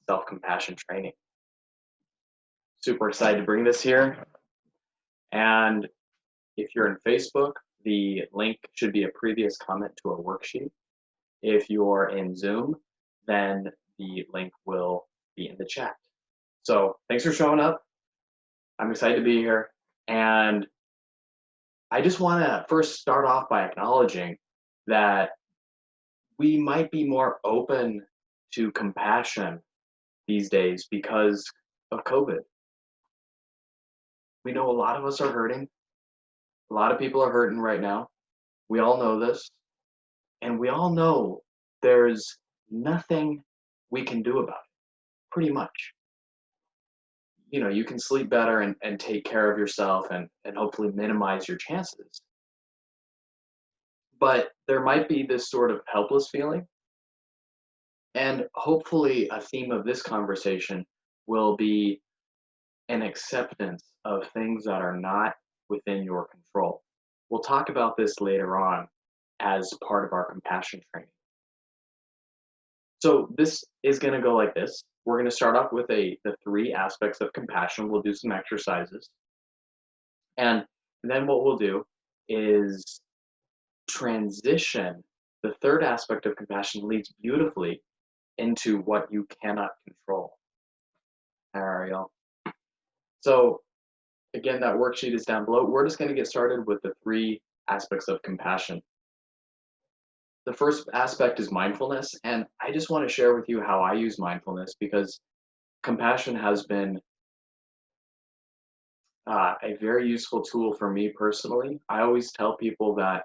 self-compassion training. Super excited to bring this here. And if you're in Facebook, the link should be a previous comment to a worksheet. If you're in Zoom, then the link will be in the chat. So thanks for showing up. I'm excited to be here. And I just want to first start off by acknowledging that we might be more open to compassion these days because of COVID. We know a lot of us are hurting. A lot of people are hurting right now. We all know this. And we all know there's nothing we can do about it, pretty much. You know, you can sleep better and take care of yourself and hopefully minimize your chances. But there might be this sort of helpless feeling. And hopefully a theme of this conversation will be an acceptance of things that are not within your control. We'll talk about this later on as part of our compassion training. So this is going to go like this. We're going to start off with the 3 aspects of compassion. We'll do some exercises. And then what we'll do is transition. The 3rd aspect of compassion leads beautifully into what you cannot control. Ariel. So again, that worksheet is down below. We're just going to get started with the 3 aspects of compassion. The first aspect is mindfulness, and I just want to share with you how I use mindfulness because compassion has been a very useful tool for me personally. I always tell people that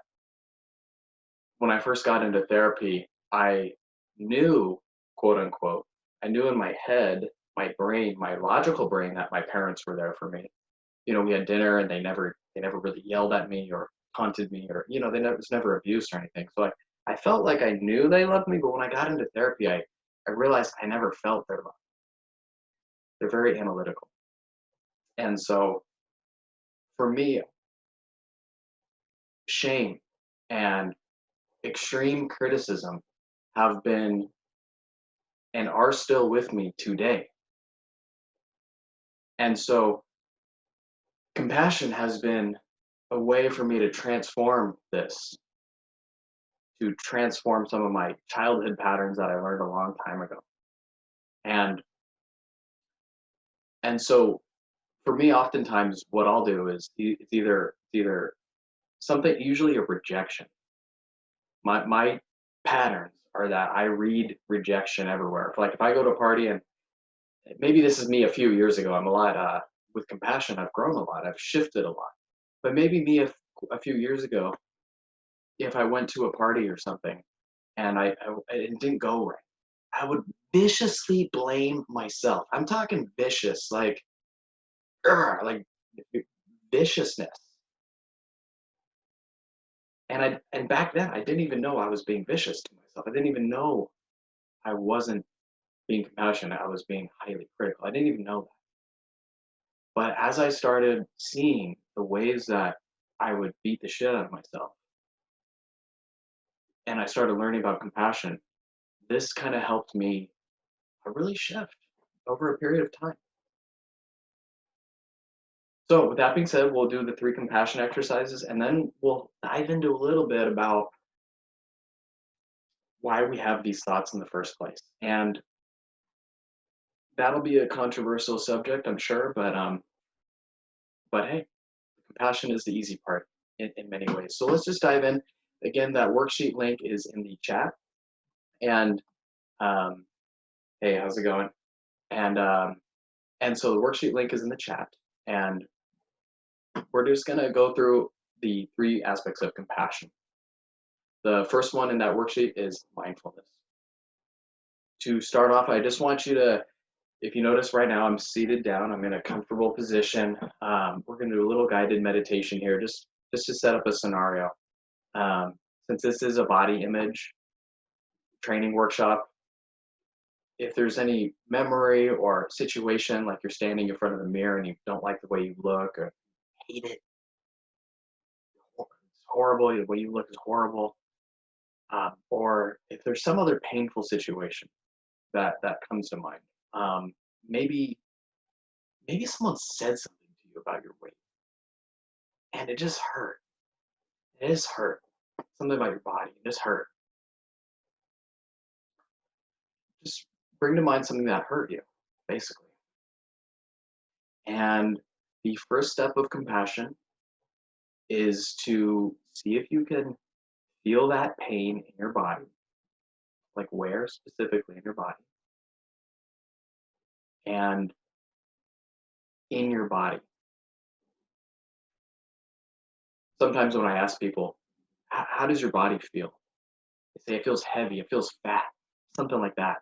when I first got into therapy, I knew, quote unquote, I knew in my head, my brain, my logical brain, that my parents were there for me. You know, we had dinner and they never really yelled at me or taunted me or, you know, was never abuse or anything. So I felt like I knew they loved me, but when I got into therapy, I realized I never felt their love. They're very analytical. And so for me, shame and extreme criticism have been and are still with me today. And so compassion has been a way for me to transform this, to transform some of my childhood patterns that I learned a long time ago. And so for me, oftentimes what I'll do is it's either something, usually a rejection. My patterns are that I read rejection everywhere. Like if I go to a party, and maybe this is me a few years ago, I'm a lot with compassion, I've grown a lot, I've shifted a lot. But maybe me a few years ago, if I went to a party or something and it didn't go right, I would viciously blame myself. I'm talking vicious, like viciousness. And back then I didn't even know I was being vicious to myself. I didn't even know I wasn't being compassionate. I was being highly critical. I didn't even know that. But as I started seeing the ways that I would beat the shit out of myself, and I started learning about compassion, this kind of helped me really shift over a period of time. So with that being said, we'll do the 3 compassion exercises, and then we'll dive into a little bit about why we have these thoughts in the first place. And that'll be a controversial subject, I'm sure, but hey, compassion is the easy part in many ways. So let's just dive in. Again, that worksheet link is in the chat. And hey, how's it going? And so the worksheet link is in the chat. And we're just going to go through the 3 aspects of compassion. The first one in that worksheet is mindfulness. To start off, I just want you to, if you notice right now, I'm seated down. I'm in a comfortable position. We're going to do a little guided meditation here, just to set up a scenario. Since this is a body image training workshop, if there's any memory or situation, like you're standing in front of the mirror and you don't like the way you look or hate it, it's horrible, the way you look is horrible, or if there's some other painful situation that comes to mind, Maybe someone said something to you about your weight, and it just hurt. It just hurt. Something about your body, it just hurt. Just bring to mind something that hurt you, basically. And the first step of compassion is to see if you can feel that pain in your body, like where specifically in your body, and in your body. Sometimes when I ask people, how does your body feel? They say it feels heavy, it feels fat, something like that.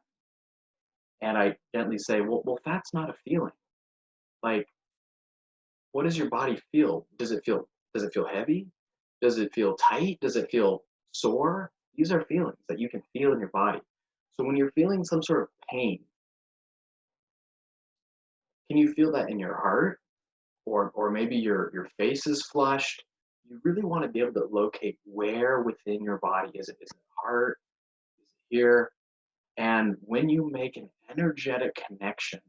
And I gently say, well, fat's not a feeling. Like, what does your body feel? Does it feel heavy? Does it feel tight? Does it feel sore? These are feelings that you can feel in your body. So when you're feeling some sort of pain, can you feel that in your heart? Or maybe your face is flushed. You really want to be able to locate where within your body is it heart? Is it here? And when you make an energetic connection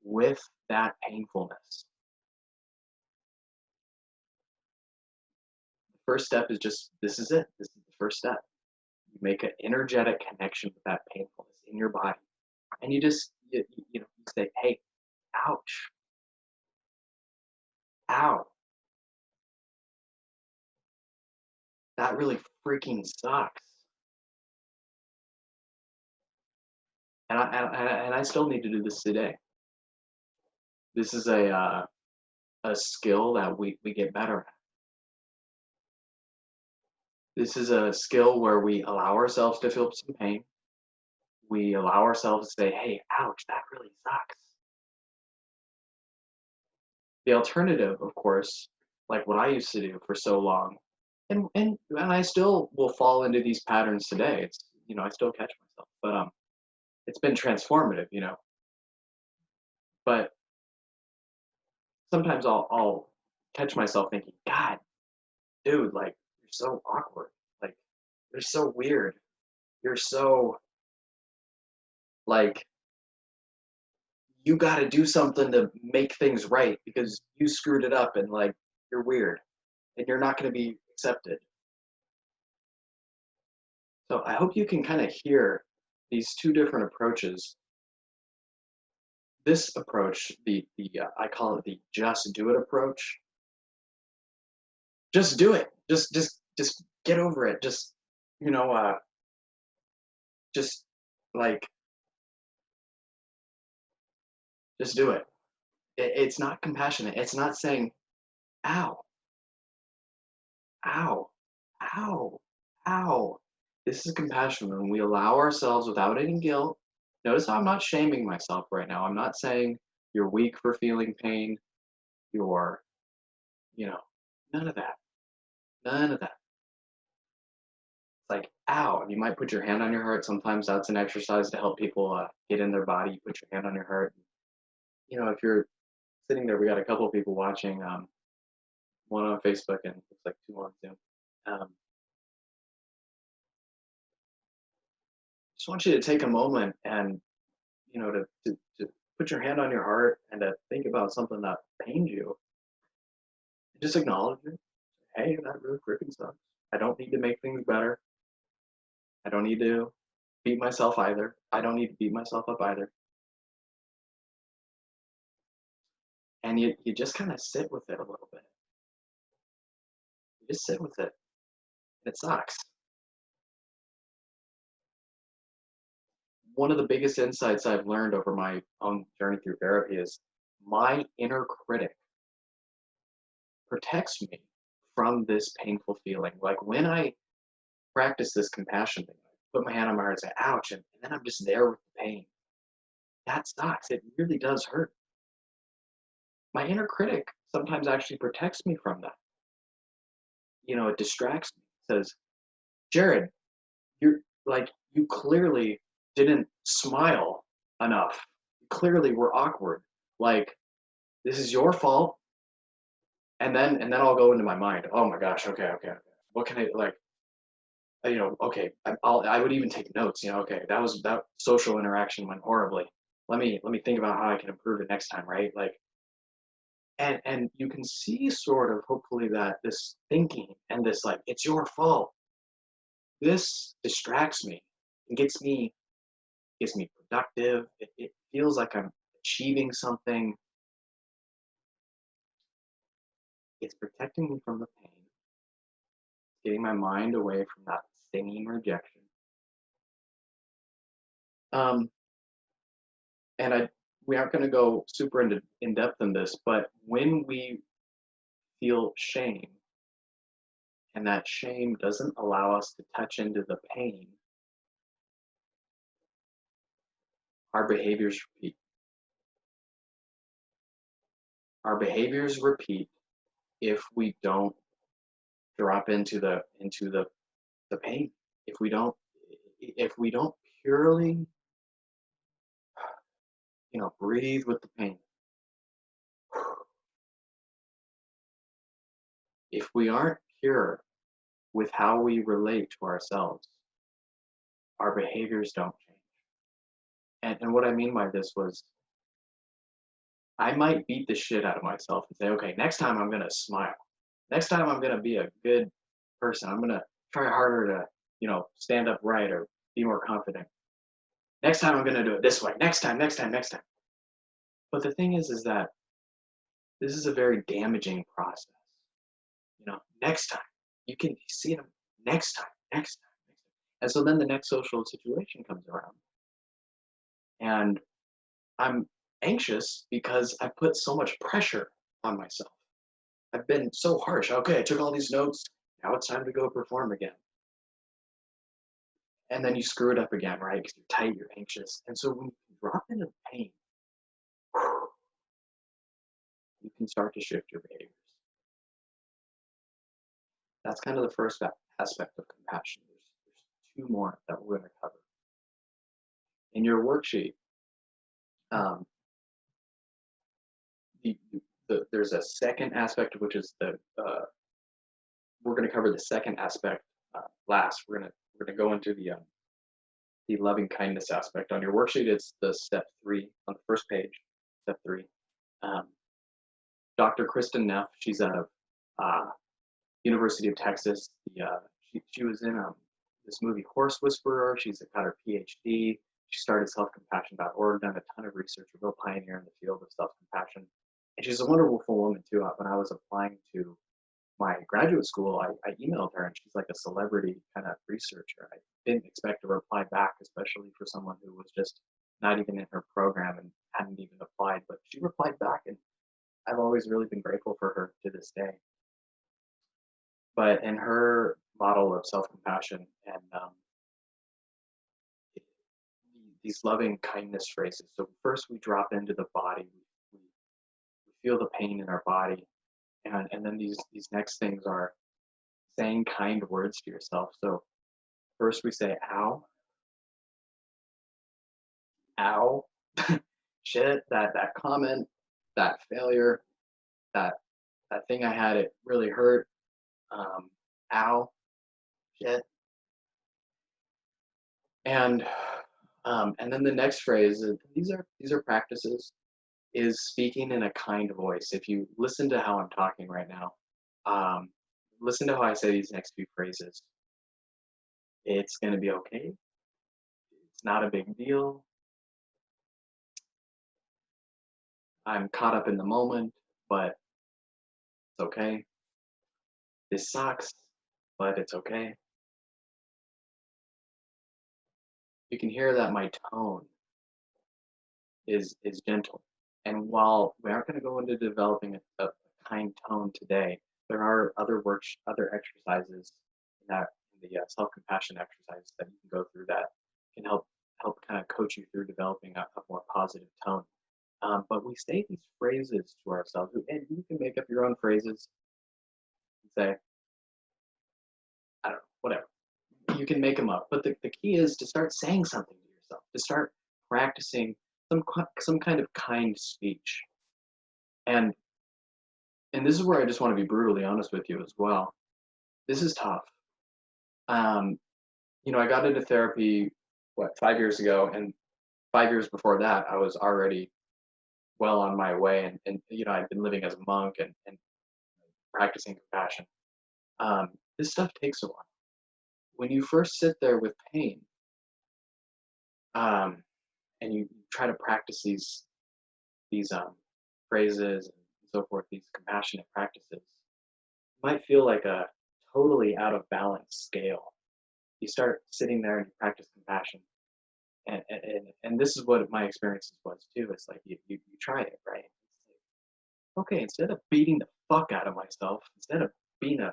with that painfulness, the first step is just this is it. This is the first step. You make an energetic connection with that painfulness in your body. And you just you say, hey, ouch, ow, that really freaking sucks. And I still need to do this today. This is a skill that we get better at. This is a skill where we allow ourselves to feel some pain. We allow ourselves to say, hey, ouch, that really sucks. The alternative, of course, like what I used to do for so long, and I still will fall into these patterns today. It's I still catch myself, but it's been transformative, But sometimes I'll catch myself thinking, God, dude, like you're so awkward, like you're so weird, you're so like you got to do something to make things right because you screwed it up and like you're weird and you're not going to be accepted. So I hope you can kind of hear these two different approaches. This approach, the I call it the just do it approach. Just do it. Just get over it. Just you know, just like just do it. It's not compassionate. It's not saying, "Ow, ow, ow, ow." This is compassion when we allow ourselves without any guilt. Notice how I'm not shaming myself right now. I'm not saying you're weak for feeling pain. You're, you know, none of that. None of that. It's like, ow. You might put your hand on your heart. Sometimes that's an exercise to help people get in their body. You put your hand on your heart. If you're sitting there, we got a couple of people watching, one on Facebook and looks like two on Zoom. Just want you to take a moment and, to put your hand on your heart and to think about something that pained you. Just acknowledge it. Hey, that really freaking sucks. I don't need to make things better. I don't need to beat myself either. I don't need to beat myself up either. And you just kind of sit with it a little bit. You just sit with it. It sucks. One of the biggest insights I've learned over my own journey through therapy is my inner critic protects me from this painful feeling. Like when I practice this compassion thing, I put my hand on my heart and say, ouch, and then I'm just there with the pain. That sucks. It really does hurt. My inner critic sometimes actually protects me from that. It distracts me. It says, Jared, you clearly didn't smile enough. You clearly were awkward. Like, this is your fault. And then I'll go into my mind. Oh my gosh. Okay. What can I like? Okay. I would even take notes. Okay, that social interaction went horribly. let me think about how I can improve it next time, right? Like, and you can see sort of hopefully that this thinking and this like it's your fault, this distracts me and gets me productive. It feels like I'm achieving something. It's protecting me from the pain, getting my mind away from that stinging rejection. Um, and we aren't going to go super in depth in this, but when we feel shame and that shame doesn't allow us to touch into the pain, our behaviors repeat. Our behaviors repeat if we don't drop into the pain. If we don't if we don't purely, breathe with the pain. If we aren't pure with how we relate to ourselves, our behaviors don't change. And what I mean by this was I might beat the shit out of myself and say, okay, next time I'm gonna smile. Next time I'm gonna be a good person. I'm gonna try harder to, stand up right or be more confident. Next time I'm gonna do it this way. Next time, next time, next time. But the thing is that this is a very damaging process. Next time you can see them next time, next time, next time. And so then the next social situation comes around and I'm anxious because I put so much pressure on myself. I've been so harsh. Okay, I took all these notes. Now it's time to go perform again. And then you screw it up again, right? Because you're tight, you're anxious. And so when you drop into pain, you can start to shift your behaviors. That's kind of the first aspect of compassion. There's two more that we're going to cover. In your worksheet, um, there's a second aspect, which is we're going to cover the second aspect last. We're going to go into the loving kindness aspect. On your worksheet, it's the step 3 on the first page. Step 3. Um, Dr. Kristen Neff, she's out of uh, University of Texas. She was in this movie Horse Whisperer. She's got her PhD. She started selfcompassion.org, done a ton of research, a real pioneer in the field of self-compassion. And she's a wonderful woman too. When I was applying to my graduate school, I emailed her and she's like a celebrity kind of researcher. I didn't expect a reply back, especially for someone who was just not even in her program and hadn't even applied. But she replied back and I've always really been grateful for her to this day. But in her model of self-compassion and these loving kindness phrases. So first we drop into the body, we feel the pain in our body, and then these next things are saying kind words to yourself. So first we say ow, ow, shit, that comment, that failure, that that thing I had, it really hurt. Ow, shit, and and then the next phrase, these are practices, is speaking in a kind voice. If you listen to how I'm talking right now, um, listen to how I say these next few phrases. It's going to be okay. It's not a big deal. I'm caught up in the moment, but it's okay. This sucks, but it's okay. You can hear that my tone is gentle. And while we aren't going to go into developing a kind tone today, there are other exercises in that in the self-compassion exercises that you can go through that can help kind of coach you through developing a more positive tone. But we say these phrases to ourselves, and you can make up your own phrases and say, I don't know, whatever. You can make them up. But the key is to start saying something to yourself, to start practicing some kind of kind speech. And and this is where I just want to be brutally honest with you as well. This is tough. Um, I got into therapy 5 years ago, and 5 years before that, I was already well on my way, and I'd been living as a monk and practicing compassion. This stuff takes a while. When you first sit there with pain, um, and you try to practice these phrases and so forth, these compassionate practices, it might feel like a totally out of balance scale. You start sitting there and you practice compassion, and this is what my experiences was too. It's like you try it, right? It's like, okay, instead of beating the fuck out of myself, instead of being a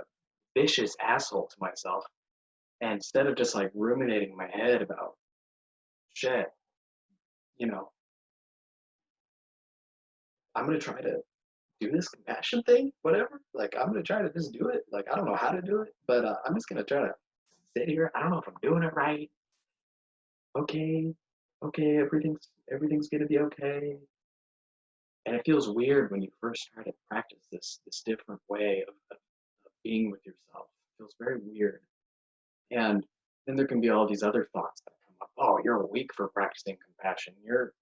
vicious asshole to myself, and instead of just like ruminating in my head about shit, you know, I'm gonna try to do this compassion thing, whatever. Like I'm gonna try to just do it. Like I don't know how to do it, but I'm just gonna try to sit here. I don't know if I'm doing it right. Okay, okay, everything's gonna be okay. And it feels weird when you first try to practice this different way of being with yourself. It feels very weird. And then there can be all these other thoughts that come up. Oh, you're weak for practicing compassion. You're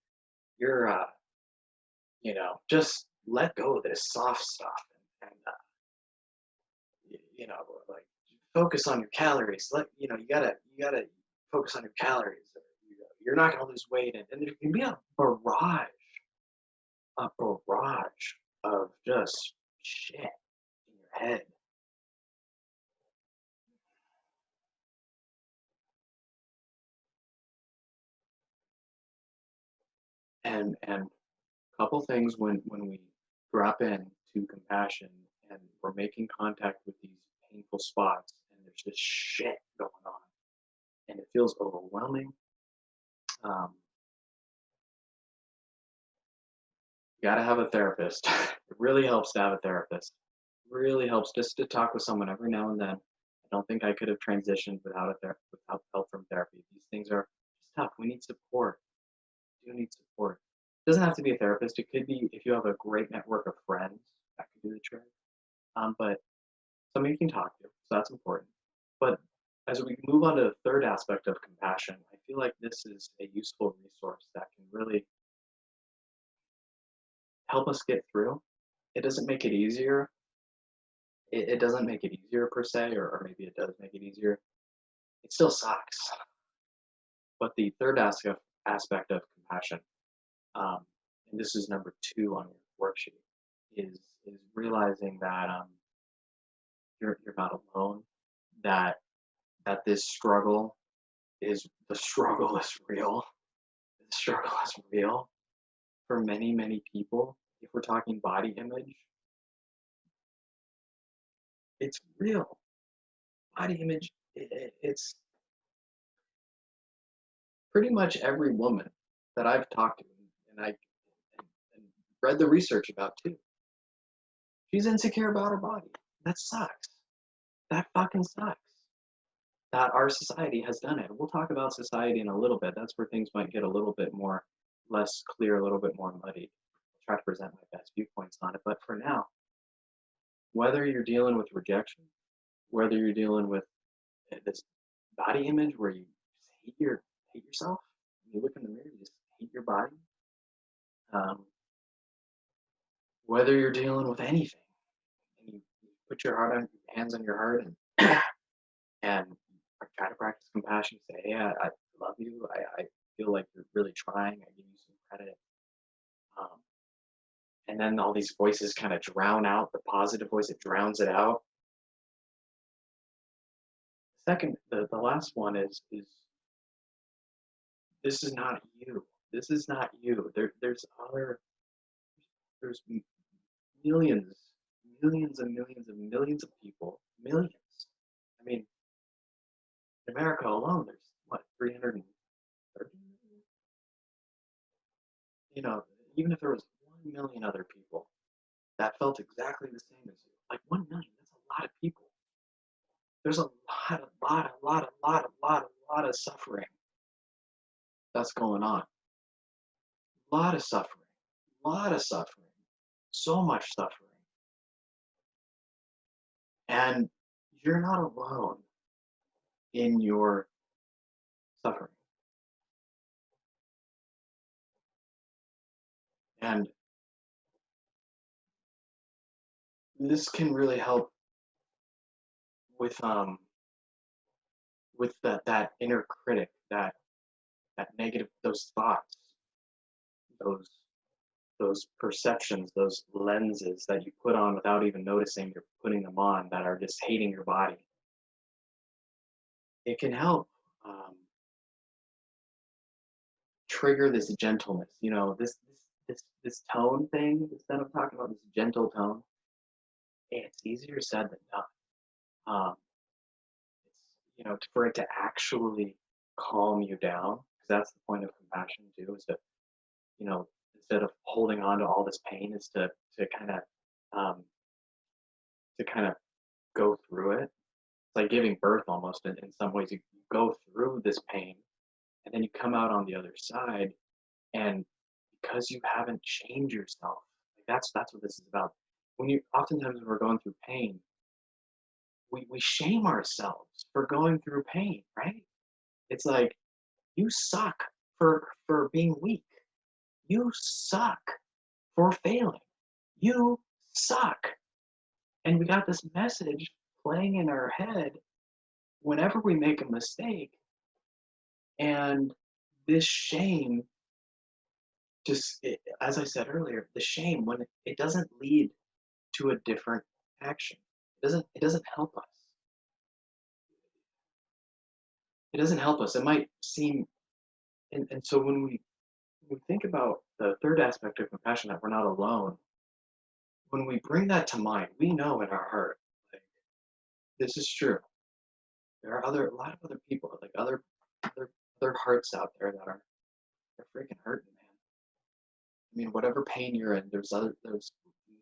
just let go of this soft stuff and like focus on your calories. You gotta focus on your calories. You're not gonna lose weight, and there can be a barrage of just shit in your head. And a couple things when we drop in to compassion and we're making contact with these painful spots and there's just shit going on and it feels overwhelming. Um, you gotta have a therapist. It really helps to have a therapist. Really helps just to talk with someone every now and then. I don't think I could have transitioned without help from therapy. These things are just tough. We need support. We do need support. It doesn't have to be a therapist. It could be if you have a great network of friends that could do the trick. But somebody you can talk to, so that's important. But as we move on to the third aspect of compassion, I feel like this is a useful resource that can really help us get through. It doesn't make it easier. It doesn't make it easier per se, or maybe it does make it easier. It still sucks. But the third aspect of compassion, um, and this is number 2 on your worksheet, is realizing that you're not alone. That this struggle is the struggle is real. The struggle is real for many people. If we're talking body image, it's real. Body image, it's pretty much every woman that I've talked to and read the research about too. She's insecure about her body. That sucks. That fucking sucks. That our society has done it. We'll talk about society in a little bit. That's where things might get a little bit more less clear, a little bit more muddy. I'll try to present my best viewpoints on it. But for now, whether you're dealing with rejection, whether you're dealing with this body image where you just hate yourself, when you look in the mirror, you just hate your body, um, whether you're dealing with anything, and you put your hands on your heart and try to practice compassion. Say, hey, I love you. I feel like you're really trying. I give you some credit. Um, and then all these voices kind of drown out the positive voice. It drowns it out. Second, the last one is this is not you. This is not you. There's millions, millions and millions and millions of people. Millions. I mean, in America alone, there's what 330. You know, even if there was 1 million other people that felt exactly the same as you, like 1 million, that's a lot of people. There's a lot of suffering that's going on. A lot of suffering. A lot of suffering. So much suffering. And you're not alone in your suffering. And this can really help with that inner critic, that negative, those thoughts, those those perceptions, those lenses that you put on without even noticing you're putting them on, that are just hating your body. It can help um, trigger this gentleness. This tone thing that I'm talking about, this gentle tone. It's easier said than done. It's for it to actually calm you down, because that's the point of compassion too, is to instead of holding on to all this pain, is to kind of um, to kind of go through it. It's like giving birth almost in some ways. You go through this pain, and then you come out on the other side, and because you haven't changed yourself, like that's what this is about. Oftentimes when we're going through pain, we shame ourselves for going through pain, right? It's like, you suck for being weak. You suck for failing. You suck. And we got this message playing in our head whenever we make a mistake. And this shame, as I said earlier, the shame, when it doesn't lead to a different action, it doesn't help us. It doesn't help us. It might seem, and so when we think about the third aspect of compassion, that we're not alone, when we bring that to mind, we know in our heart, like, this is true. There are a lot of other people, like other other hearts out there that are, they're freaking hurting, man. I mean, whatever pain you're in, there's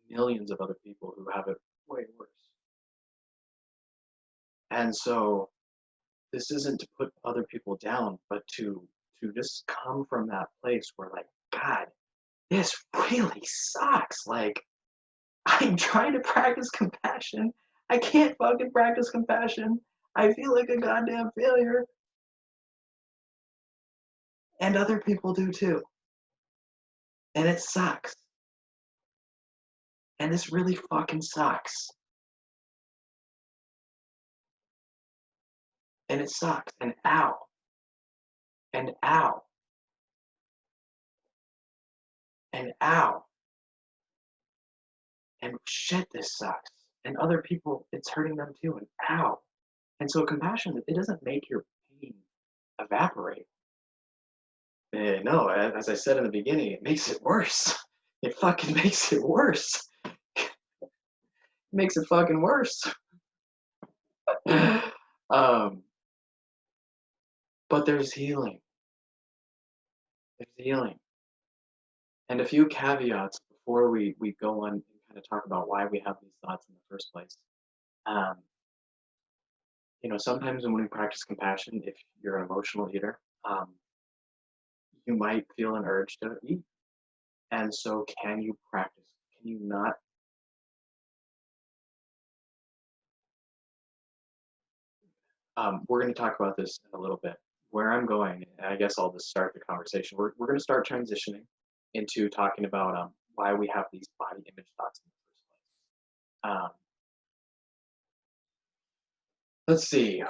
millions of other people who have it way worse. And so this isn't to put other people down, but to just come from that place where, like, God, this really sucks. Like, I'm trying to practice compassion. I can't fucking practice compassion. I feel like a goddamn failure. And other people do too. And it sucks. And this really fucking sucks. And it sucks. And ow. And ow. And ow. And shit, this sucks. And other people, it's hurting them too. And ow. And so compassion, it doesn't make your pain evaporate. No, as I said in the beginning, it makes it worse. It fucking makes it worse. It makes it fucking worse. um, but there's healing. There's healing. And a few caveats before we go on and kind of talk about why we have these thoughts in the first place. Um, sometimes when we practice compassion, if you're an emotional eater, you might feel an urge to eat. And so, can you practice? Can you not? We're going to talk about this in a little bit. Where I'm going, and I guess I'll just start the conversation. We're going to start transitioning into talking about why we have these body image thoughts in the first place. Let's see.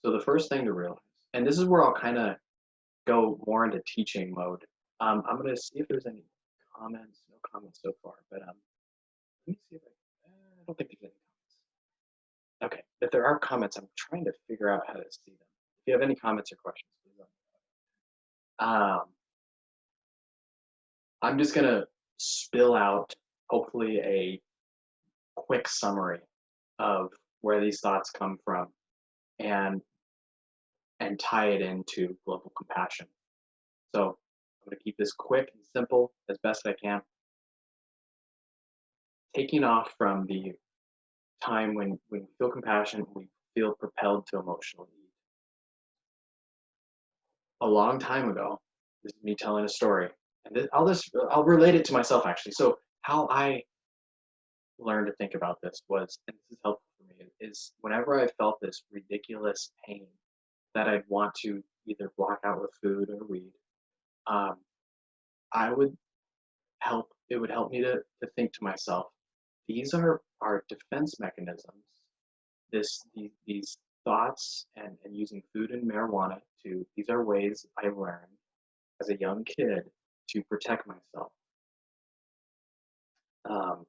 So the first thing to realize, and this is where I'll kind of go more into teaching mode. I'm going to see if there's any comments. No comments so far, but let me see if I don't think there's any comments. Okay, if there are comments, I'm trying to figure out how to see them. If you have any comments or questions, please let me know. I'm just going to spill out, hopefully, a quick summary of where these thoughts come from, and tie it into global compassion. So I'm going to keep this quick and simple as best I can. Taking off from the time when we feel compassion, we feel propelled to emotional need. A long time ago, this is me telling a story, and I'll relate it to myself, actually. So how I learned to think about this was, and this is helpful for me, is whenever I felt this ridiculous pain that I'd want to either block out with food or weed, um, I would it would help me to think to myself, these are our defense mechanisms. These thoughts and using food and marijuana to these are ways I learned as a young kid to protect myself. Um,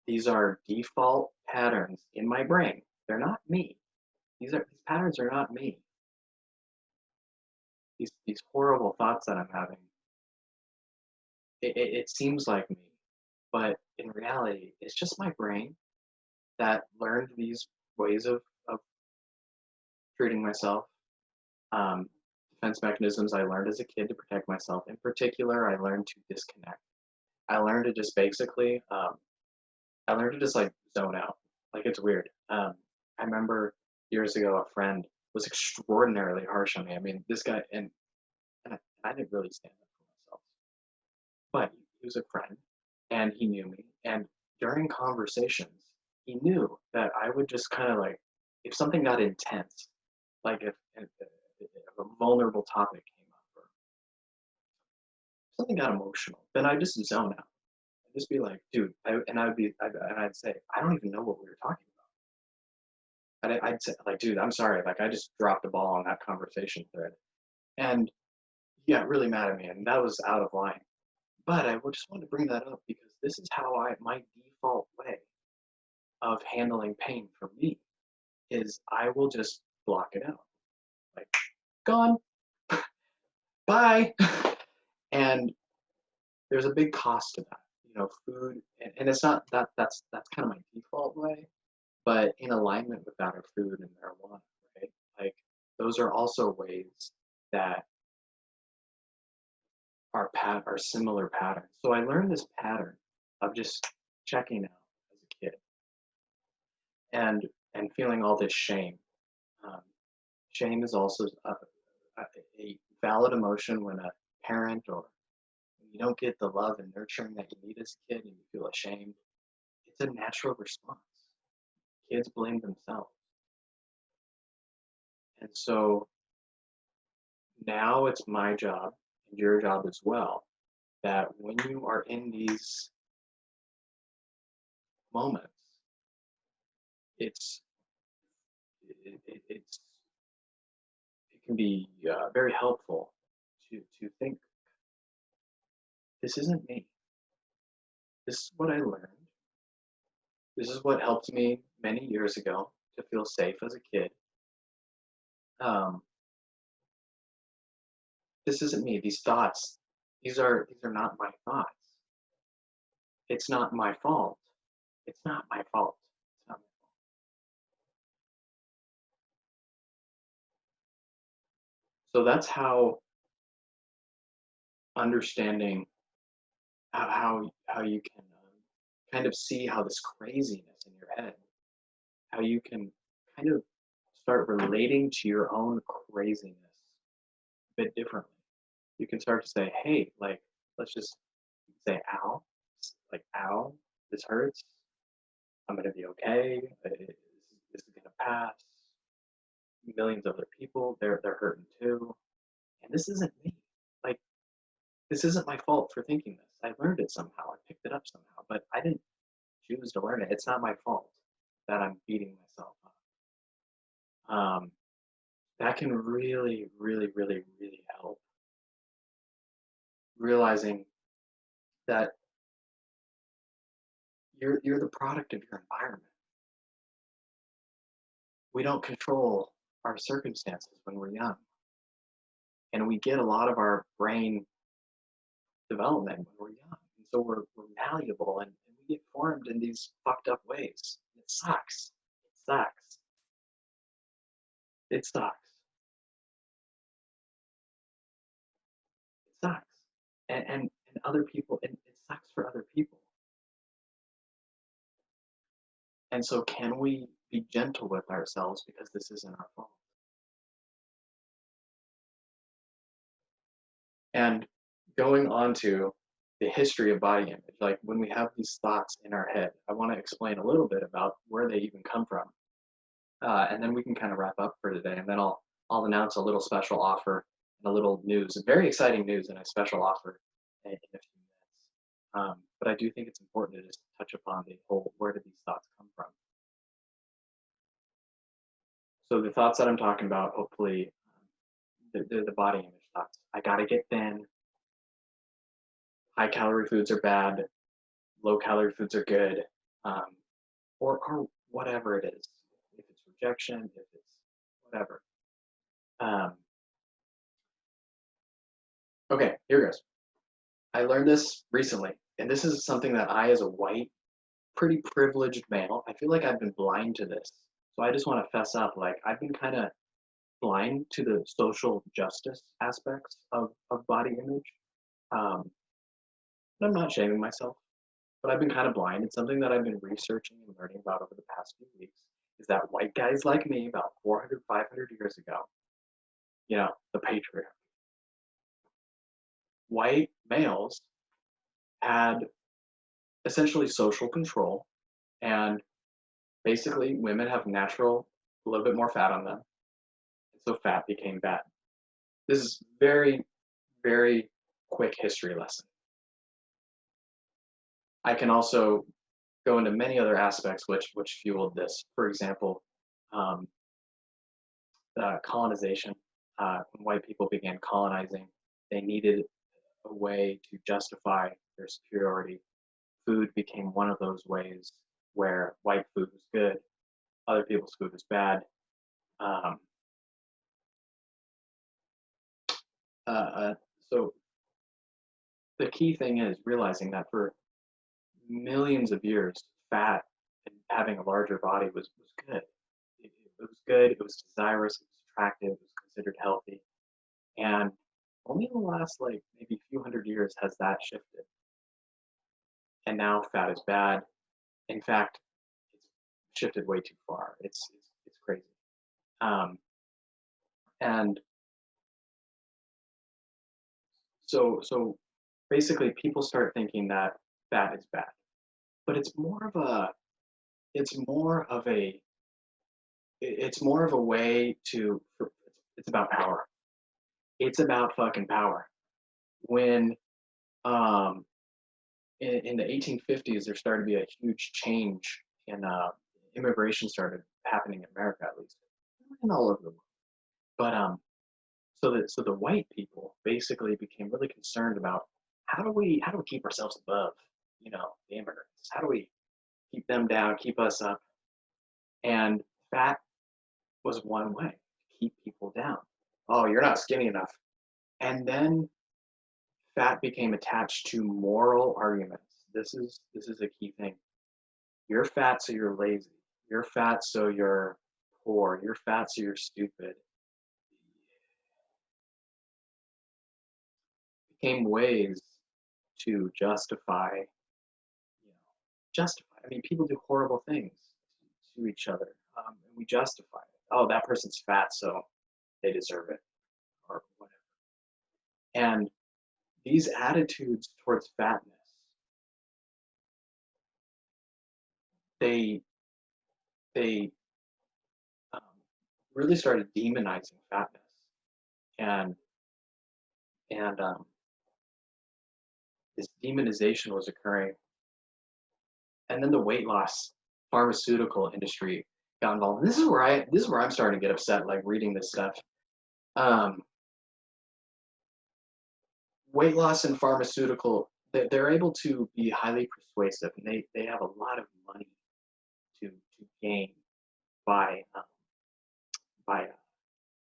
these are default patterns in my brain. They're not me. These patterns are not me. These horrible thoughts that I'm having. It seems like me, but in reality, it's just my brain that learned these ways of treating myself. Um, Defense mechanisms I learned as a kid to protect myself. In particular, I learned to disconnect. I learned to just basically, I learned to just like zone out. Like it's weird. I remember years ago, a friend was extraordinarily harsh on me. I mean, this guy, and I didn't really stand up for myself, but he was a friend and he knew me. And during conversations, he knew that I would just kind of like, if something got intense, like if a vulnerable topic came up or something got emotional, then I'd just zone out. I'd just be like, dude, and I'd say, I don't even know what we were talking about. I'd say, like, dude, I'm sorry, like I just dropped the ball on that conversation thread, and he got really mad at me, and that was out of line. But I just wanted to bring that up because this is how my default way of handling pain for me is I will just block it out, like gone, bye, and there's a big cost to that. You know, food, and it's not that that's kind of my default way, but in alignment with that are food and marijuana, right? Like those are also ways that are similar patterns. So I learned this pattern of just checking out as a kid and feeling all this shame. Um, Shame is also a valid emotion when a parent or you don't get the love and nurturing that you need as a kid and you feel ashamed. It's a natural response. Kids blame themselves. And so now it's my job and your job as well that when you are in these moments, it's it's it can be very helpful to think this isn't me. This is what I learned. This is what helped me many years ago to feel safe as a kid. Um, this isn't me. These thoughts, these are not my thoughts. It's not my fault. It's not my fault. It's not my fault. So that's how understanding how you can kind of see how this craziness in your head, how you can kind of start relating to your own craziness a bit differently. You can start to say, hey, like, let's just say, ow, like, ow, this hurts. I'm going to be okay. This is going to pass. Millions of other people, they're hurting too. And this isn't me. Like, this isn't my fault for thinking this. I learned it somehow. I picked it up somehow, but I didn't choose to learn it. It's not my fault that I'm beating myself up. That can really, really, really, really help realizing that you're the product of your environment. We don't control our circumstances when we're young, and we get a lot of our brain development when we're young, and so we're malleable and we get formed in these fucked up ways. It sucks. It sucks. It sucks. It sucks. And other people, and it sucks for other people. And so, can we be gentle with ourselves because this isn't our fault? And going on to the history of body image, like when we have these thoughts in our head, I want to explain a little bit about where they even come from, and then we can kind of wrap up for today. And then I'll announce a little special offer and a little news, very exciting news and a special offer in a few minutes. But I do think it's important to just touch upon the whole, where did these thoughts come from? So the thoughts that I'm talking about, hopefully, they're the body image thoughts. I gotta get thin. High calorie foods are bad. Low calorie foods are good. Um, or whatever it is. If it's rejection, if it's whatever. Um, okay, here goes. I learned this recently, and this is something that I, as a white, pretty privileged male, I feel like I've been blind to this. So I just want to fess up. Like, I've been kind of blind to the social justice aspects of body image. Um, and I'm not shaming myself, but I've been kind of blind. It's something that I've been researching and learning about over the past few weeks. Is that white guys like me, about 400, 500 years ago, the patriarch, white males had essentially social control, and basically women have natural, a little bit more fat on them, so fat became bad. This is very, very quick history lesson. I can also go into many other aspects which fueled this. For example, um, colonization. When white people began colonizing, they needed a way to justify their superiority. Food became one of those ways where white food was good, other people's food was bad. Um, uh, uh, so the key thing is realizing that for millions of years, fat and having a larger body was good. It was good, it was desirous, it was attractive, it was considered healthy. And only in the last like maybe few hundred years has that shifted. And now fat is bad. In fact, it's shifted way too far. It's crazy. Um, and so basically people start thinking that fat is bad. But it's more of a it's more of a way to it's about power. It's about fucking power. When um in the 1850s there started to be a huge change in immigration started happening in America, at least, and all over the world. But so the white people basically became really concerned about how do we keep ourselves above, the immigrants? How do we keep them down, keep us up? And fat was one way to keep people down. Oh, you're not skinny enough. And then fat became attached to moral arguments. This is a key thing. You're fat, so you're lazy. You're fat, so you're poor. You're fat, so you're stupid. Became ways to justify. I mean, people do horrible things to each other, and we justify it. Oh, that person's fat, so they deserve it, or whatever. And these attitudes towards fatness, they they um, really started demonizing fatness, and and this demonization was occurring, and then the weight loss pharmaceutical industry got involved. And this is where I'm starting to get upset, like reading this stuff. Um, Weight loss and pharmaceutical, they're able to be highly persuasive, and they have a lot of money to gain by by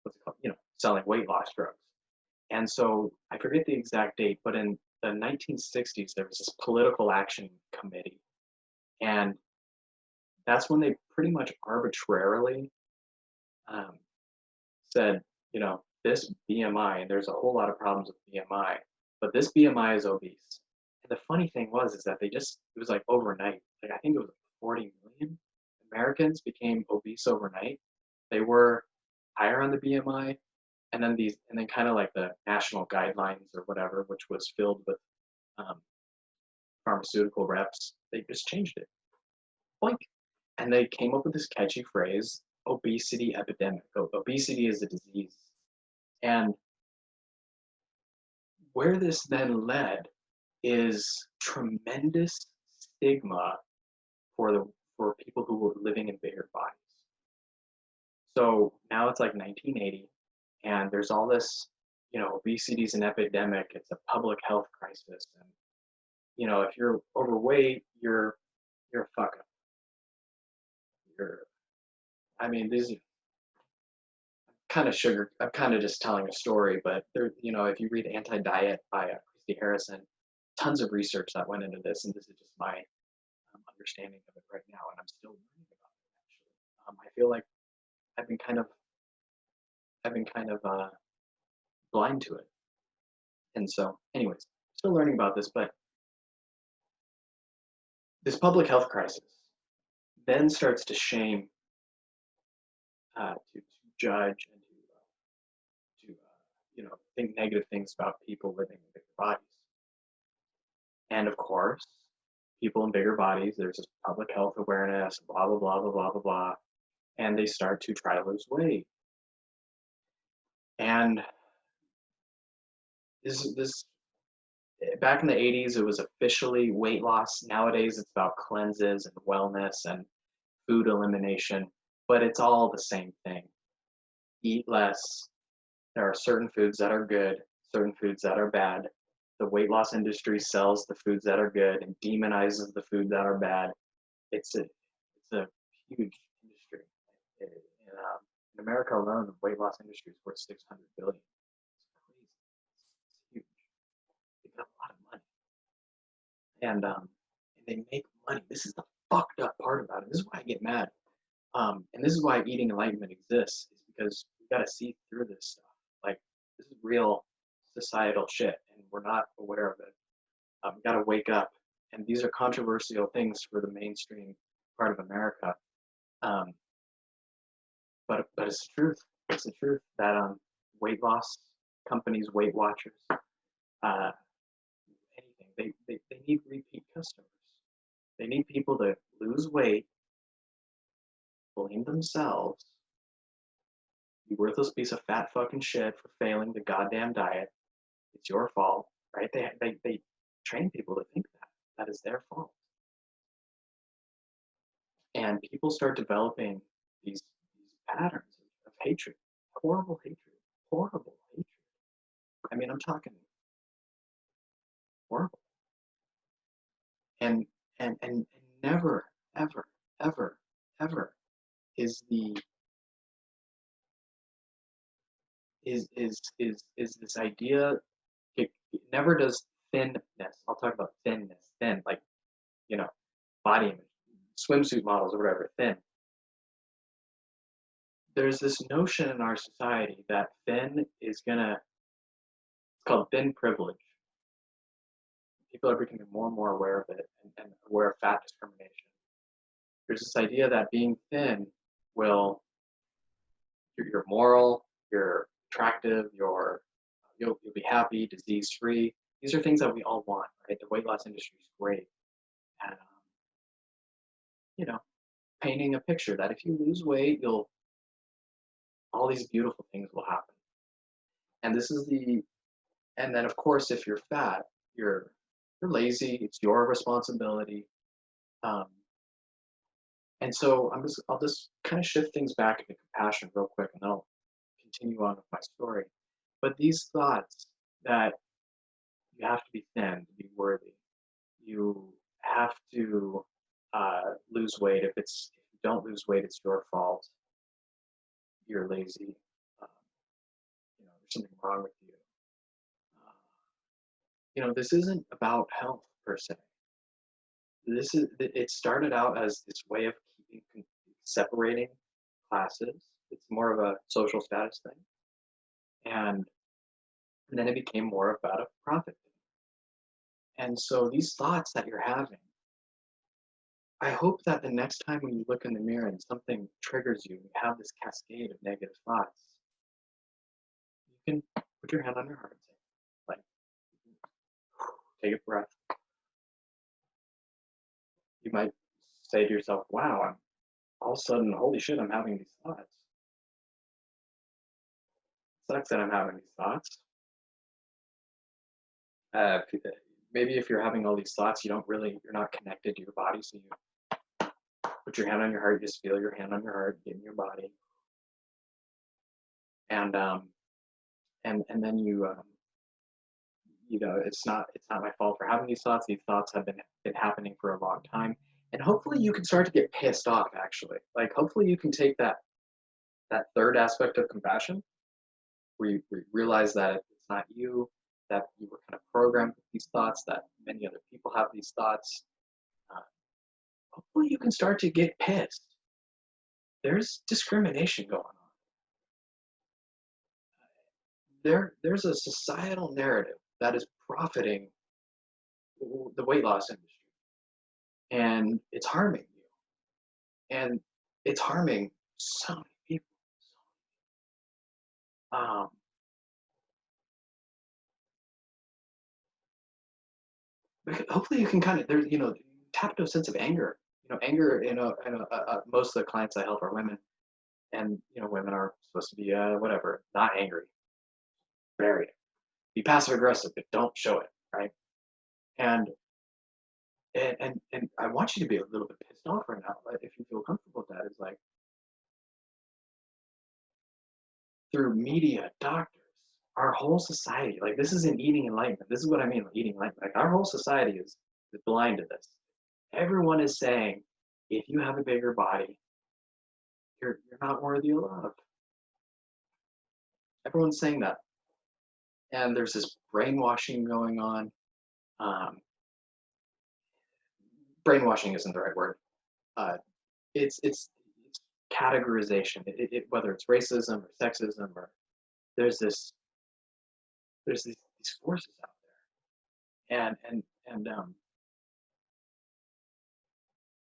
what's it called, selling weight loss drugs. And so I forget the exact date, but in the 1960s, there was this political action committee, and that's when they pretty much arbitrarily um, said, this BMI, and there's a whole lot of problems with BMI, but this BMI is obese. And the funny thing was, is that it was like overnight. Like, I think it was 40 million Americans became obese overnight. They were higher on the BMI, and then kind of like the national guidelines or whatever, which was filled with um, pharmaceutical reps, they just changed it. Boink. And they came up with this catchy phrase, obesity epidemic. Obesity is a disease. And where this then led is tremendous stigma for the for people who were living in bigger bodies. So now it's like 1980, and there's all this, obesity is an epidemic. It's a public health crisis, and if you're overweight, you're a fuck up. You're, I mean, these kind of sugar. I'm kind of just telling a story, but there, if you read Anti-Diet by Christy Harrison, tons of research that went into this, and this is just my understanding of it right now, and I'm still learning about it. Actually, I feel like I've been kind of blind to it, and so, anyways, still learning about this. But this public health crisis then starts to shame, to judge, and to think negative things about people living in bigger bodies. And of course, people in bigger bodies, there's this public health awareness, blah blah blah blah blah blah blah, and they start to try to lose weight. And this back in the 80s, it was officially weight loss. Nowadays, it's about cleanses and wellness and food elimination, but it's all the same thing. Eat less. There are certain foods that are good, certain foods that are bad. The weight loss industry sells the foods that are good and demonizes the foods that are bad. It's a huge industry. In America alone, the weight loss industry is worth 600 billion. It's crazy. It's huge. They got a lot of money, and they make money. This is the fucked up part about it. This is why I get mad. And this is why eating enlightenment exists, is because we got to see through this stuff. Like, this is real societal shit, and we're not aware of it. We got to wake up. And these are controversial things for the mainstream part of America. Um, but it's the truth. It's the truth that weight loss companies, Weight Watchers, uh, anything, they need repeat customers. They need people to lose weight, blame themselves, you worthless piece of fat fucking shit for failing the goddamn diet. It's your fault, right? They train people to think that is their fault. And people start developing these patterns of hatred, horrible hatred, horrible hatred. I mean, I'm talking horrible. And and never, ever, ever, ever is the is this idea, it never does thinness. I'll talk about thinness, thin, like, you know, body image, swimsuit models or whatever, thin. There's this notion in our society that thin is gonna, it's called thin privilege. People are becoming more and more aware of it, and aware of fat discrimination. There's this idea that being thin will, you're moral, you're attractive, you'll be happy, disease free. These are things that we all want, right? The weight loss industry is great at, you know, painting a picture that if you lose weight, you'll, all these beautiful things will happen. And this is the, and then of course, if you're fat, you're you're lazy. It's your responsibility. Um, and so I'll just kind of shift things back into compassion real quick, and then I'll continue on with my story. But these thoughts that you have to be thin to be worthy, you have to lose weight. If you don't lose weight, it's your fault. You're lazy. Um, there's something wrong with you. Uh, this isn't about health per se. It started out as this way of separating classes. It's more of a social status thing, and then it became more about a profit thing. And so these thoughts that you're having, I hope that the next time when you look in the mirror and something triggers you, you have this cascade of negative thoughts, you can put your hand on your heart and say, like, take a breath. You might say to yourself, wow, I'm all of a sudden, holy shit, I'm having these thoughts. Sucks that I'm having these thoughts. maybe if you're having all these thoughts, you're not connected to your body. So you put your hand on your heart, just feel your hand on your heart, in your body, and and then it's not my fault for having these thoughts. These thoughts have been happening for a long time, and hopefully you can start to get pissed off. Actually, like hopefully you can take that third aspect of compassion, where you realize that it's not you, that you were kind of programmed with these thoughts, that many other people have these thoughts. Uh, Hopefully you can start to get pissed. There's discrimination going on. There's a societal narrative that is profiting the weight loss industry, and it's harming you, and it's harming so many people. Um, but hopefully you can kind of tap into a sense of anger. Anger. Most of the clients I help are women, and women are supposed to be whatever, not angry, very be passive aggressive, but don't show it, right? And and I want you to be a little bit pissed off right now, like, if you feel comfortable with that. Is like through media, doctors, our whole society. Like this is an eating enlightenment. This is what I mean, like, eating enlightenment. Like our whole society is blind to this. Everyone is saying, if you have a bigger body, you're not worthy of love. Everyone's saying that, and there's this brainwashing going on. Um, Brainwashing isn't the right word. Uh, it's categorization. Whether it's racism or sexism, or there's this there's these forces out there,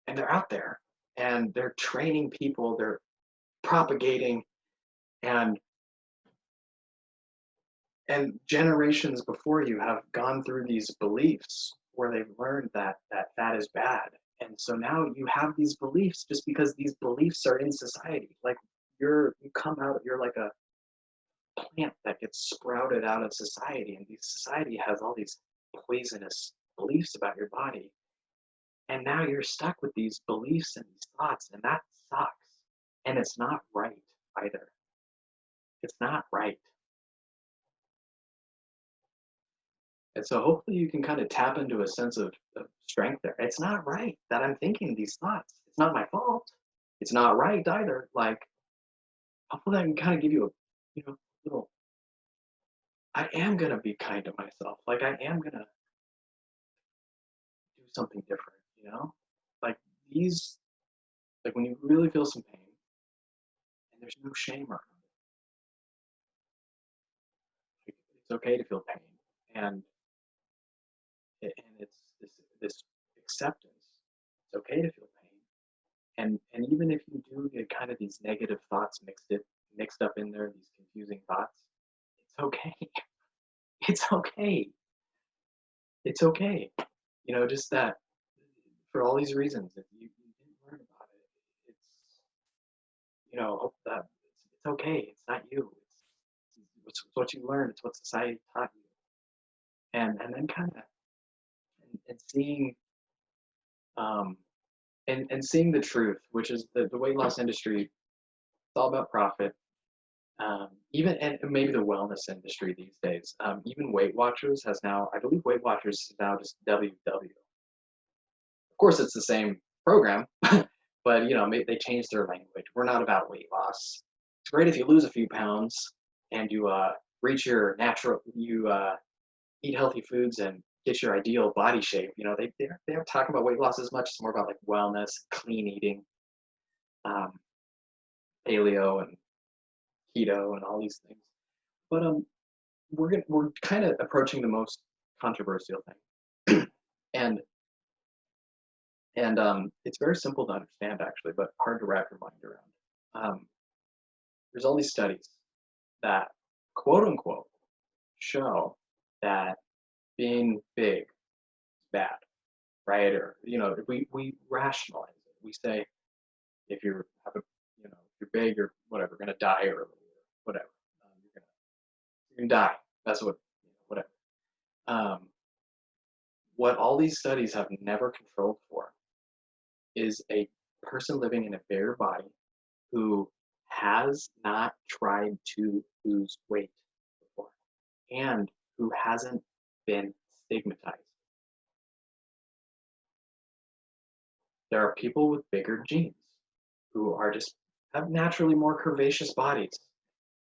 and they're out there, and they're training people. They're propagating, and generations before you have gone through these beliefs where they've learned that fat is bad, and so now you have these beliefs just because these beliefs are in society. Like you come out, you're like a plant that gets sprouted out of society, and the society has all these poisonous beliefs about your body, and now you're stuck with these beliefs and these thoughts, and that sucks. And it's not right either. It's not right. And so hopefully you can kind of tap into a sense of strength there. It's not right that I'm thinking these thoughts. It's not my fault. It's not right either. Like hopefully I can kind of give you a little, I am gonna be kind to myself. Like I am gonna do something different. Like these, like when you really feel some pain and there's no shame around it, like, it's okay to feel pain. And it's this acceptance. It's okay to feel pain. And even if you do get kind of these negative thoughts mixed up in there, these confusing thoughts, it's okay. It's okay. It's okay. Just that for all these reasons, if you didn't learn about it, hope that it's okay. It's not you. It's what you learned. It's what society taught you. And then kind of and seeing um and seeing the truth, which is the weight loss industry. It's all about profit. Even and maybe the wellness industry these days. Even Weight Watchers has now, I believe, Weight Watchers is now just WW. Of course, it's the same program, but they changed their language. We're not about weight loss. It's great if you lose a few pounds and you reach your natural, you eat healthy foods and get your ideal body shape. They aren't talking about weight loss as much. It's more about like wellness, clean eating, um, paleo and keto and all these things. But we're kind of approaching the most controversial thing, and it's very simple to understand actually, but hard to wrap your mind around. There's all these studies that quote unquote show that being big is bad, right? Or we rationalize it. We say if you're have a if you're big or whatever, you're gonna die early or whatever. You're gonna die. That's what whatever. What all these studies have never controlled for is a person living in a bigger body who has not tried to lose weight before and who hasn't been stigmatized. There are people with bigger genes who are just have naturally more curvaceous bodies.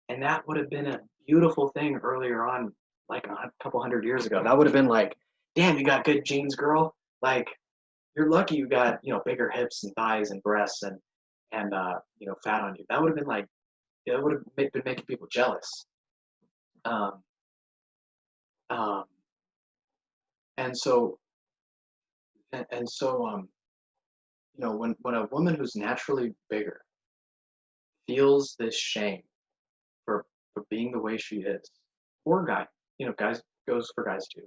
And that would have been a beautiful thing earlier on, like a couple hundred years ago. That would have been like, damn, you got good genes, girl. Like, you're lucky you got, bigger hips and thighs and breasts and fat on you. That would have been like, it would have been making people jealous. Um, um, and so, and so, when a woman who's naturally bigger feels this shame for being the way she is, or guy, guys goes for guys too.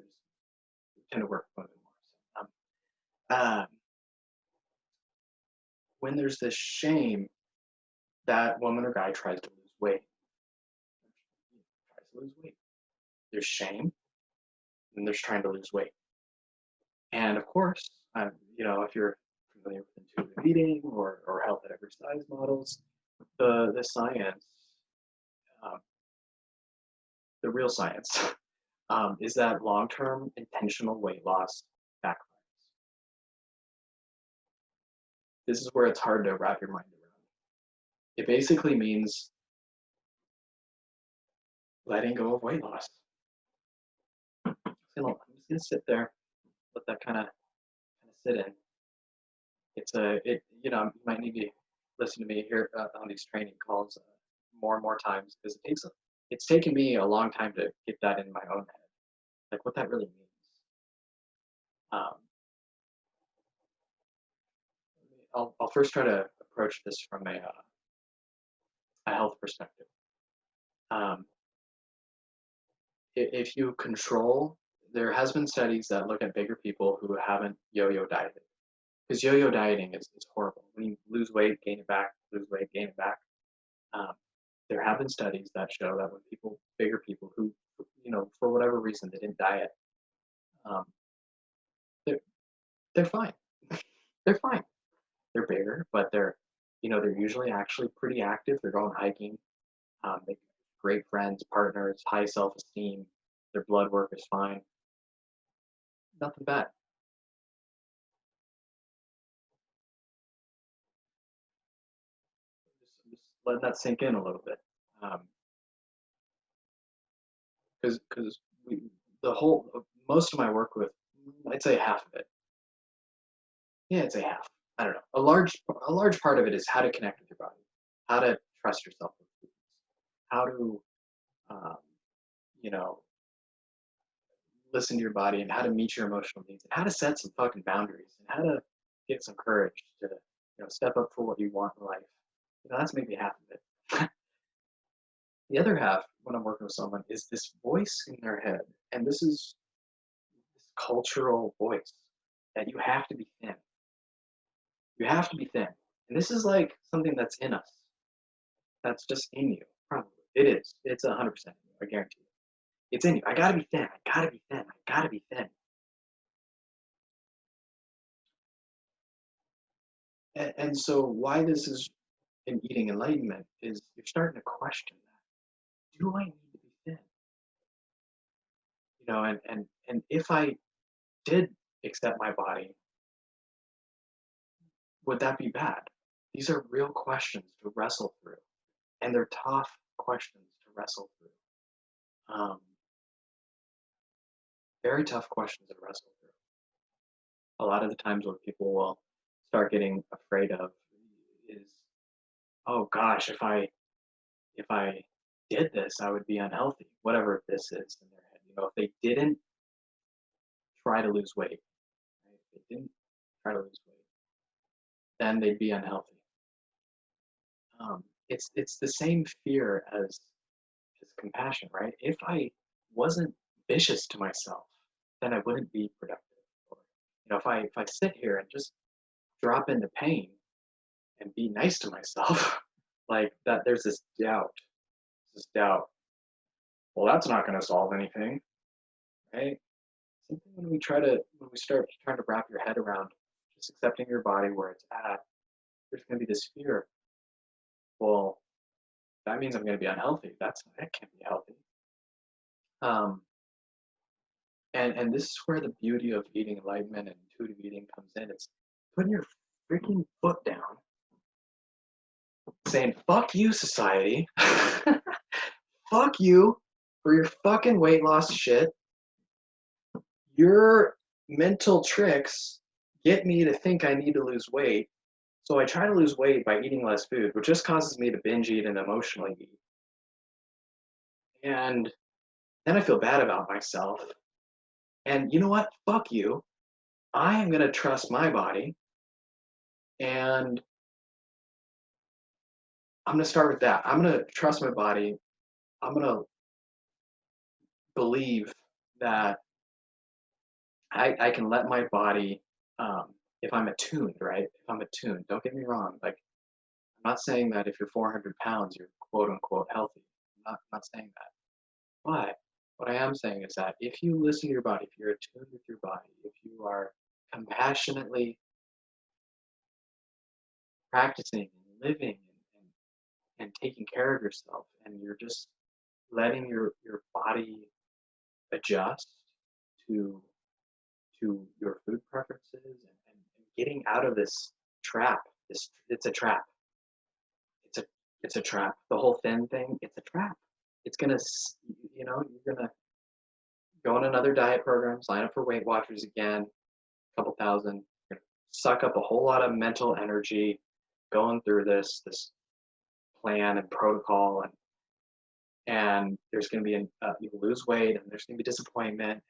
Tend to work with women more. Um, when there's this shame, that woman or guy tries to lose weight. Tries to lose weight. There's shame, and there's trying to lose weight. And of course, if you're familiar with intuitive eating or health at every size models, the science, um, the real science, is that long-term intentional weight loss backfires. This is where it's hard to wrap your mind around. It basically means letting go of weight loss. I'm just gonna sit there, let that kind of sit in. You might need to listen to me here on these training calls more and more times because it's taken me a long time to get that in my own head, like what that really means. Um, I'll first try to approach this from a health perspective. Um, if you control, there has been studies that look at bigger people who haven't yo-yo dieted. Because yo-yo dieting is horrible. When you lose weight, gain it back, lose weight, gain it back. Um, there have been studies that show that when bigger people who, for whatever reason, they didn't diet, um, they're they're fine. They're fine. They're bigger, but they're usually actually pretty active. They're going hiking. They great friends, partners, high self-esteem. Their blood work is fine. Nothing bad. Just let that sink in a little bit. Because the whole most of my work with, I'd say half of it. Yeah, I'd say half. I don't know. A large part of it is how to connect with your body, how to trust yourself with foods, how to um, you know listen to your body and how to meet your emotional needs and how to set some fucking boundaries and how to get some courage to step up for what you want in life. That's maybe half of it. The other half, when I'm working with someone, is this voice in their head, and this is this cultural voice that you have to be thin. You have to be thin. And this is like something that's in us. That's just in you. Probably. It is. It's 100% in you, I guarantee you. It's in you. I gotta be thin. I gotta be thin. I gotta be thin. And so why this is in eating enlightenment is you're starting to question that. Do I need to be thin? And if I did accept my body, would that be bad? These are real questions to wrestle through. And they're tough questions to wrestle through. Very tough questions to wrestle through. A lot of the times what people will start getting afraid of is, oh gosh, if I did this, I would be unhealthy. Whatever this is in their head. If they didn't try to lose weight, right? If they didn't try to lose weight, then they'd be unhealthy. It's the same fear as compassion, right? If I wasn't vicious to myself, then I wouldn't be productive. Or, if I sit here and just drop into pain and be nice to myself, like that, there's this doubt. This doubt. Well, that's not going to solve anything, right? Same thing when when we start trying to wrap your head around just accepting your body where it's at, there's going to be this fear. Well, that means I'm going to be unhealthy. That can't be healthy. Um, and this is where the beauty of eating enlightenment and intuitive eating comes in. It's putting your freaking foot down, saying "fuck you, society," "fuck you for your fucking weight loss shit." Your mental tricks get me to think I need to lose weight. So I try to lose weight by eating less food, which just causes me to binge eat and emotionally eat. And then I feel bad about myself. And you know what? Fuck you. I am going to trust my body. And I'm going to start with that. I'm going to trust my body. I'm going to believe that I can let my body, if I'm attuned, right? If I'm attuned, don't get me wrong. Like, I'm not saying that if you're 400 pounds, you're quote unquote healthy. I'm not saying that. But what I am saying is that if you listen to your body, if you're attuned with your body, if you are compassionately practicing and living and taking care of yourself, and you're just letting your body adjust to your food preferences and getting out of this trap. It's a trap. It's a it's a trap. The whole thin thing, it's a trap. It's gonna, you're gonna go on another diet program, sign up for Weight Watchers again, a couple thousand, you're gonna suck up a whole lot of mental energy going through this plan and protocol, and there's going to be you lose weight, and there's going to be disappointment,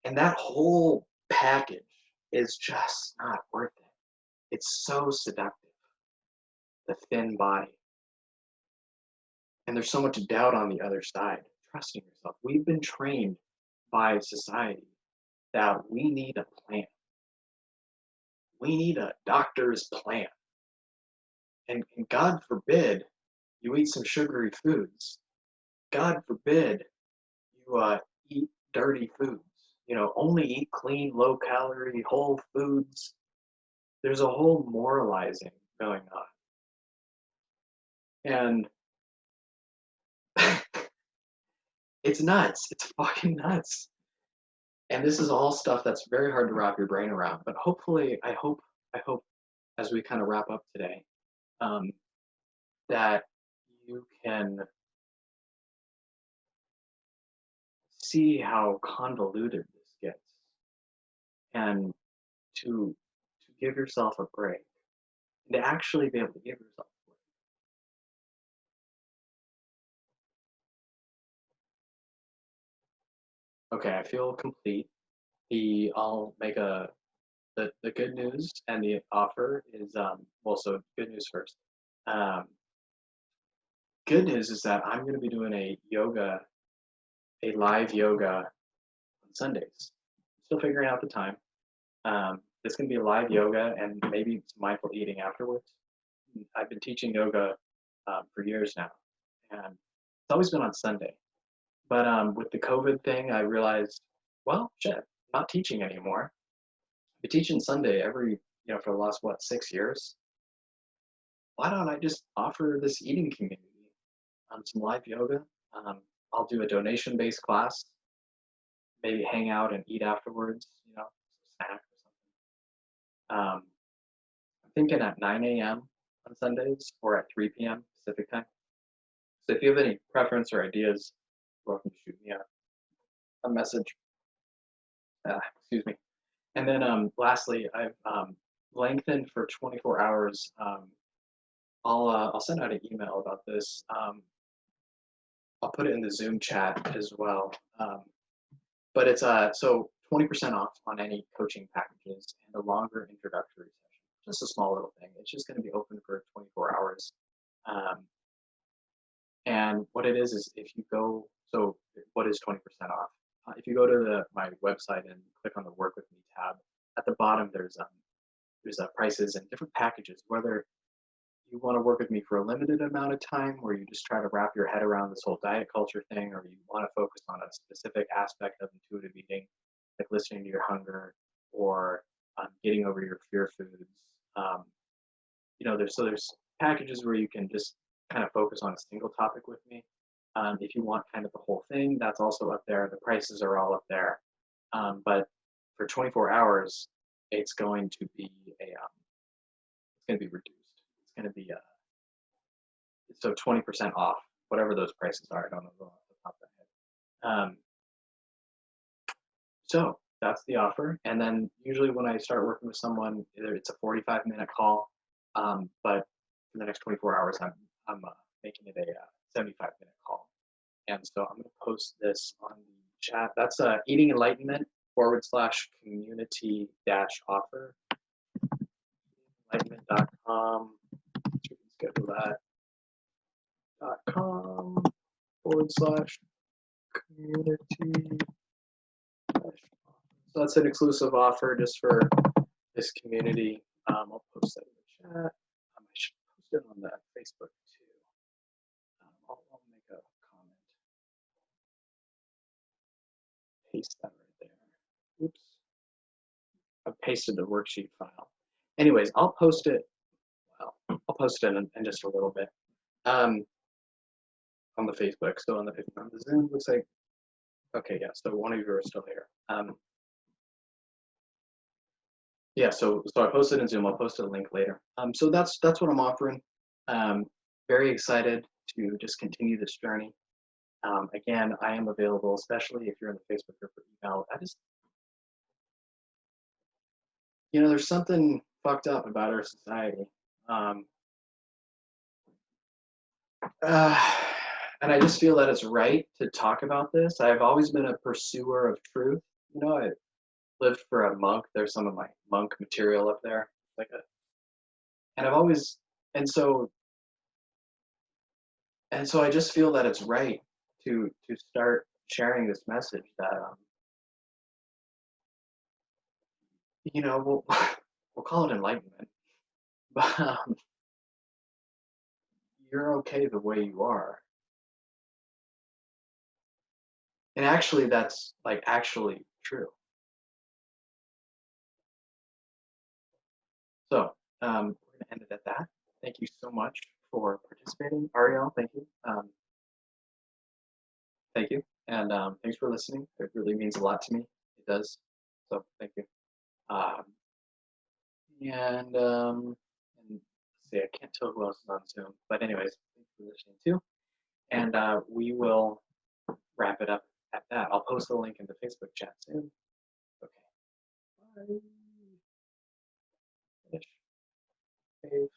and that whole package is just not worth it. It's so seductive, the thin body, and there's so much doubt on the other side. Trusting yourself. We've been trained by society that we need a plan. We need a doctor's plan. And God forbid you eat some sugary foods. God forbid you eat dirty foods. Only eat clean, low calorie, whole foods. There's a whole moralizing going on. And it's nuts. It's fucking nuts. And this is all stuff that's very hard to wrap your brain around. But hopefully, I hope as we kind of wrap up today, um, that you can see how convoluted this gets, and to give yourself a break, and to actually be able to give yourself a break. Okay, I feel complete. I'll make the good news and the offer is, well, so good news first. Um, Good news is that I'm going to be doing a live yoga on Sundays. Still figuring out the time. It's going to be a live yoga and maybe some mindful eating afterwards. I've been teaching yoga for years now, and it's always been on Sunday. But with the COVID thing, I realized, well, shit, I'm not teaching anymore. I've been teaching Sunday for the last, what, 6 years? Why don't I just offer this eating community some live yoga? Um, I'll do a donation-based class, maybe hang out and eat afterwards, snack or something. I'm thinking at 9 a.m. on Sundays or at 3 p.m. Pacific time. So if you have any preference or ideas, you're welcome to shoot me a message. Excuse me. And then lastly, I've lengthened for 24 hours. I'll send out an email about this. I'll put it in the Zoom chat as well. But it's so 20% off on any coaching packages and a longer introductory session. Just a small little thing. It's just going to be open for 24 hours. Um, and what it is if you go, so what is 20% off? If you go to my website and click on the Work With Me tab, at the bottom there's prices and different packages, whether you want to work with me for a limited amount of time where you just try to wrap your head around this whole diet culture thing, or you want to focus on a specific aspect of intuitive eating, like listening to your hunger or getting over your fear foods. Um, there's packages where you can just kind of focus on a single topic with me. If you want kind of the whole thing, that's also up there. The prices are all up there. But for 24 hours, it's going to be it's going to be reduced. It's going to be so 20% off, whatever those prices are. I don't know off the top of my head. So that's the offer. And then usually when I start working with someone, either it's a 45-minute call, but for the next 24 hours, I'm making it a 75-minute call. And so I'm going to post this on the chat. That's Eating Enlightenment /community offer. Enlightenment.com. You can schedule that. .com /community. So that's an exclusive offer just for this community. I'll post that in the chat. I should post it on the Facebook too. I'll make a comment. Paste that right there. Oops. I've pasted the worksheet file. Anyways, I'll post it. Well, I'll post it in just a little bit on the Facebook. So on the Zoom, looks like, okay, yeah. So one of you are still here. Yeah, so I posted in Zoom. I'll post a link later. So that's what I'm offering. Very excited to just continue this journey. Again, I am available, especially if you're in the Facebook group or email. There's something fucked up about our society. And I just feel that it's right to talk about this. I've always been a pursuer of truth. I lived for a monk. There's some of my monk material up there. And I've always, and so I just feel that it's right to start sharing this message that, we'll call it enlightenment, but you're okay the way you are. And actually, that's actually true. So we're going to end it at that. Thank you so much for participating. Ariel, thank you. Thank you. And thanks for listening. It really means a lot to me. It does. So thank you. And let's see, I can't tell who else is on Zoom. But anyways, thanks for listening too. And we will wrap it up at that. I'll post the link in the Facebook chat soon. Okay. Bye. Finish. Save.